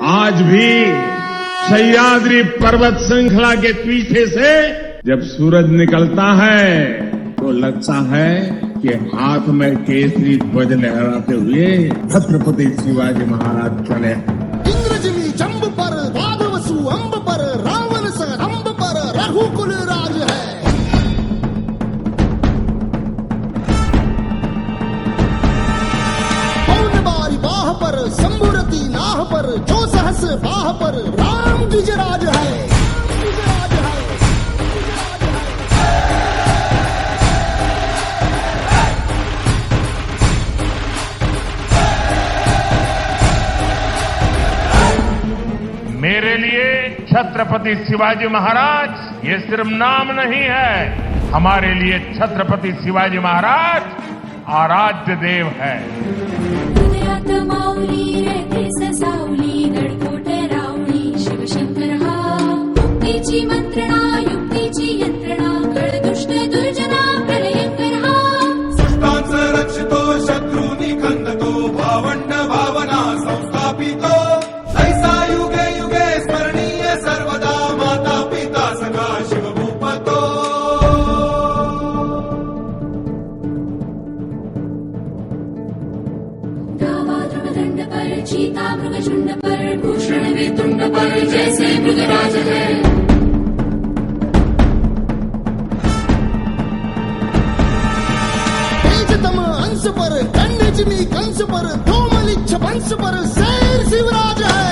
आज भी सह्याद्री पर्वत श्रृंखला के पीछे से जब सूरज निकलता है तो लगता है कि हाथ में केसरी ध्वज लहराते हुए छत्रपति शिवाजी महाराज चले। इंद्रजिमी जंब पर राघवसु अंब पर रावण सरंब पर रघुकुल राज है। पौन बारी बाह पर शंभुरती नाह पर जो सहस बाह पर राम गिजराज है। मेरे लिए छत्रपति शिवाजी महाराज ये सिर्फ नाम नहीं है, हमारे लिए छत्रपति शिवाजी महाराज आराध्य देव है। हृदयात माऊली रेखे ससावली नडकोट रावणी शिवशंकर हा मुक्तीची मंत्रणा युक्तीची यंत्रणा कळ दुष्ट दुर्जना प्रलयंकर हा सृष्टांच रक्षितो शत्रूनी खंदतो भावंड भावना संस्थापितो ऐसा युगे युगे स्मरणीय सर्वदा माता पिता सखा शिवभूपतो। गावा दृढदंड पर चीता मृगशुंड पर भूषण वेतुंड पर जैसे मृगराज है। तेजतम अंश पर कन्यजिमी कंस पर धूमलिच्छ वंश पर शेर शिवराज है।